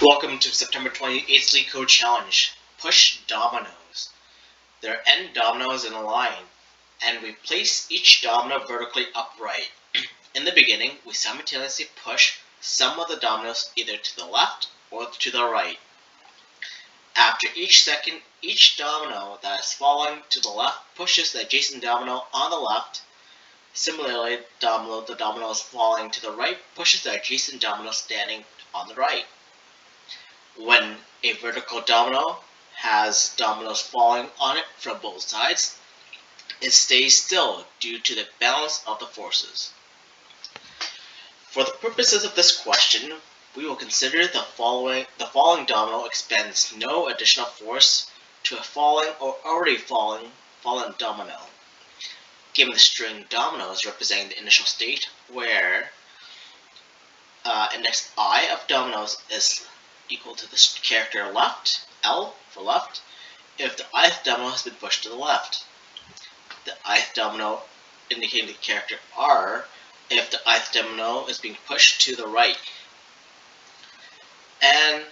Welcome to September 28th LeetCode Challenge. Push dominoes. There are n dominoes in a line, and we place each domino vertically upright. In the beginning, we simultaneously push some of the dominoes either to the left or to the right. After each second, each domino that is falling to the left pushes the adjacent domino on the left. Similarly, the domino falling to the right pushes the adjacent domino standing on the right. When a vertical domino has dominoes falling on it from both sides, it stays still due to the balance of the forces. For the purposes of this question, we will consider the falling domino expends no additional force to a falling or already fallen domino. Given the string dominoes representing the initial state, where index I of dominoes is equal to the character left, L for left, if the ith domino has been pushed to the left. The ith domino indicating the character R if the ith domino is being pushed to the right. And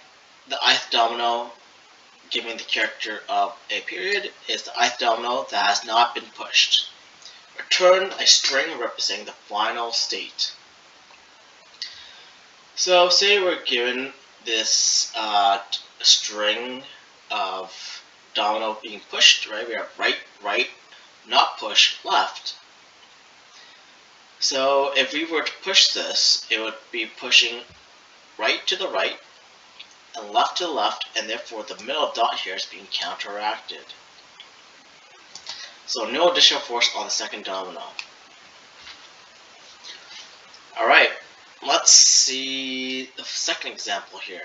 the ith domino giving the character of a period is the ith domino that has not been pushed. Return a string representing the final state. So say we're given this string of domino being pushed, right? We have right, not push, left. So if we were to push this, it would be pushing right to the right and left to the left, and therefore the middle dot here is being counteracted. So no additional force on the second domino. Alright, let's see the second example here.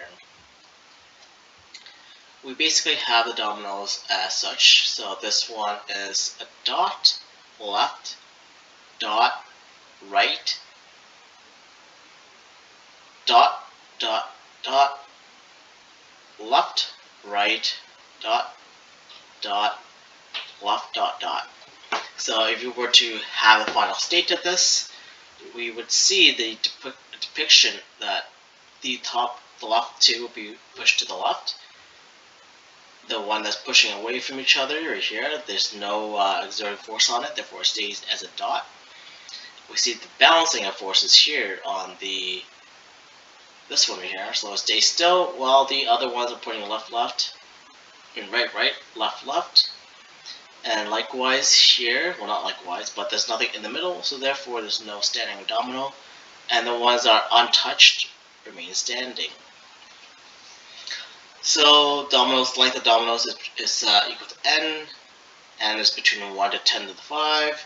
We basically have the dominoes as such. So this one is a dot, left, dot, right, dot, dot, dot, left, right, dot, dot, left, dot, dot. So if you were to have the final state of this, we would see the depiction that the left two will be pushed to the left. The one that's pushing away from each other right here, there's no exerting force on it, therefore it stays as a dot. We see the balancing of forces here on this one right here, so it stays still while the other ones are putting left, and right, left. And likewise here, well not likewise, but there's nothing in the middle, so therefore there's no standing domino, and the ones that are untouched remain standing. So length of dominoes is equal to n, and is between 1 to 10 to the 5.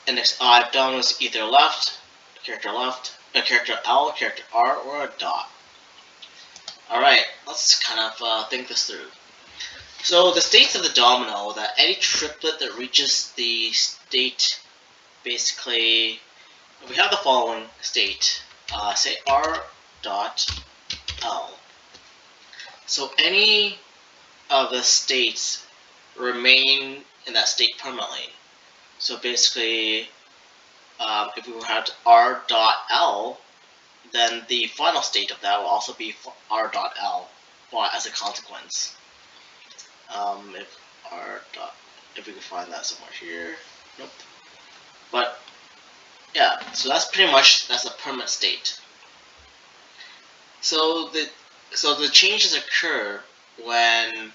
Index I of dominoes is either left, character L, character R, or a dot. Alright, let's kind of think this through. So the states of the domino, that any triplet that reaches the state, basically, we have the following state, say R dot L. So any of the states remain in that state permanently. So basically, if we had R dot L, then the final state of that will also be R dot L as a consequence. If we can find that somewhere here, nope. But yeah, so that's a permanent state. So the changes occur when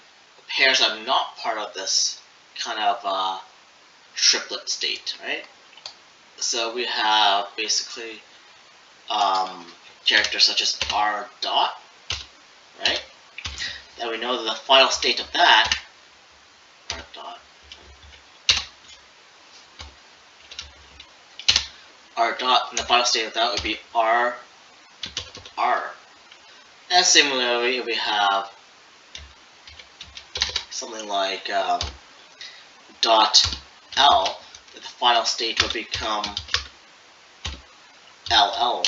pairs are not part of this kind of triplet state, right? So we have basically characters such as R dot, right? And we know that the final state of that, R dot, and the final state of that would be R. And similarly, we have something like dot L, the final state will become LL.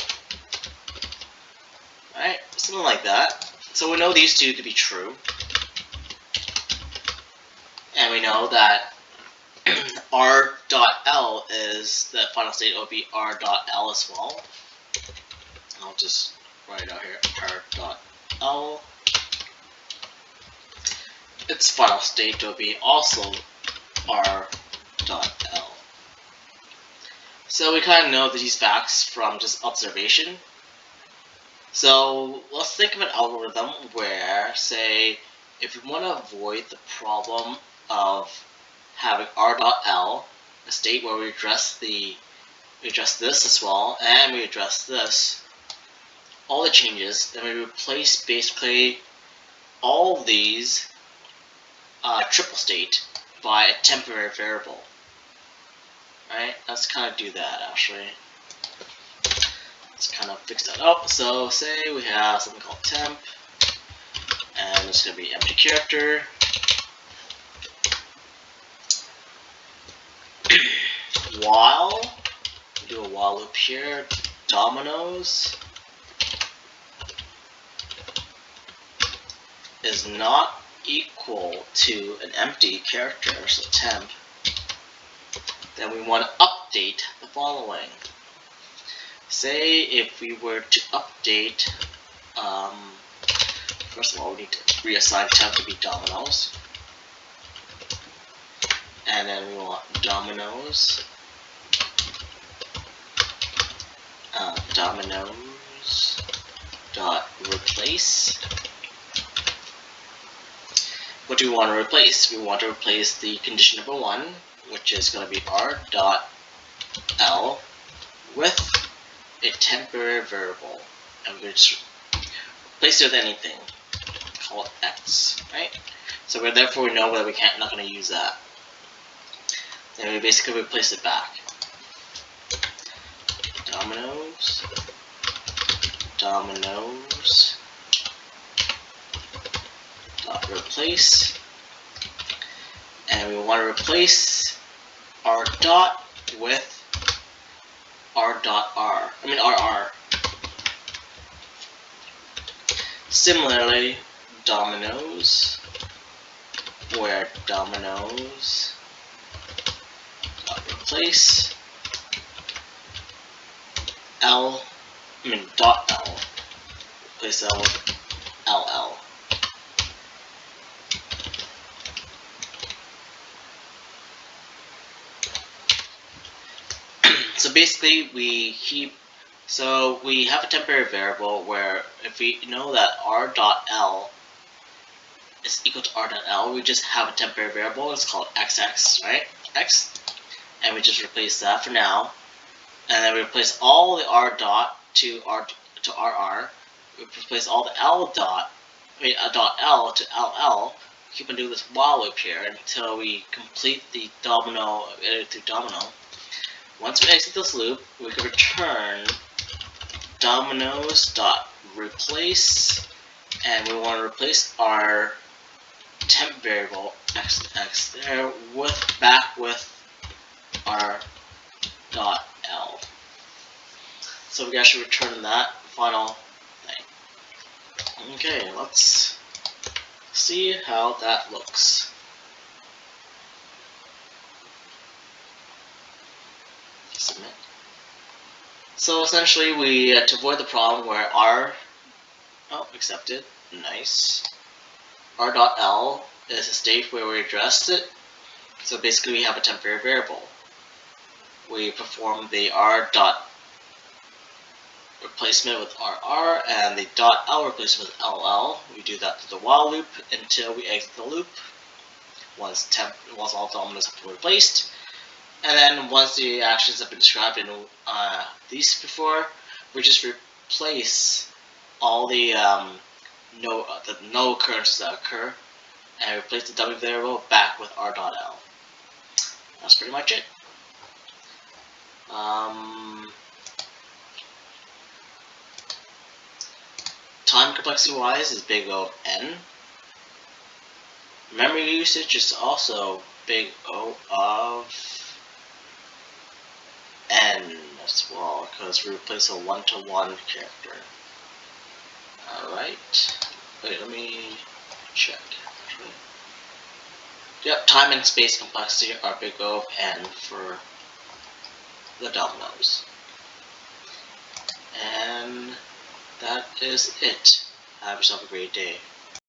Right? Something like that. So we know these two to be true. And we know that R dot L is the final state will be R dot L as well. I'll just write it out here, R dot L. Its final state will be also R dot L. So we kind of know these facts from just observation. So let's think of an algorithm where, say, if we want to avoid the problem of having R dot L, a state where we address this as well, and we address this, all the changes, then we replace basically all these triple state by a temporary variable. Right? Let's kind of do that actually. Let's kind of fix that up. So say we have something called temp, and it's going to be empty character. While, we do a while loop here, Dominoes is not equal to an empty character, so temp, then we want to update the following. Say if we were to update, first of all we need to reassign temp to be Dominoes, and then we want Dominoes dot replace. What do we want to replace? We want to replace the condition number 1, which is going to be R dot L, with a temporary variable, and we're going to just replace it with anything. Call it X, right? So therefore we know that we not going to use that. Then we basically replace it back. Dominoes dot replace, and we want to replace R dot with R dot R. RR. Similarly, Dominoes, where Dominoes dot replace dot L, replace L with LL. So basically we have a temporary variable where if we know that R dot L is equal to R dot L, we just have a temporary variable, it's called XX, right? X. And we just replace that for now. And then we replace all the R dot to RR. We replace all the L dot, dot L to LL. Keep on doing this while loop here until we complete the domino, through domino. Once we exit this loop, we can return Dominoes dot replace, and we want to replace our temp variable XX there back with our dot L. So we actually return that final thing. Okay, let's see how that looks. Submit. So essentially we, to avoid the problem where accepted, nice. R dot L is a state where we addressed it. So basically we have a temporary variable. We perform the R dot replacement with RR and the dot L replacement with LL. We do that through the while loop until we exit the loop. Once all dominoes have been replaced. And then once the actions have been described in these before, we just replace all the no occurrences that occur, and replace the W variable back with R dot L. That's pretty much it. Time complexity wise is big O of N. Memory usage is also big O of N as well, because we replace a one-to-one character. Alright. Wait, let me check. Actually. Yep, time and space complexity are big O of N for the dominoes. And that is it. Have yourself a great day.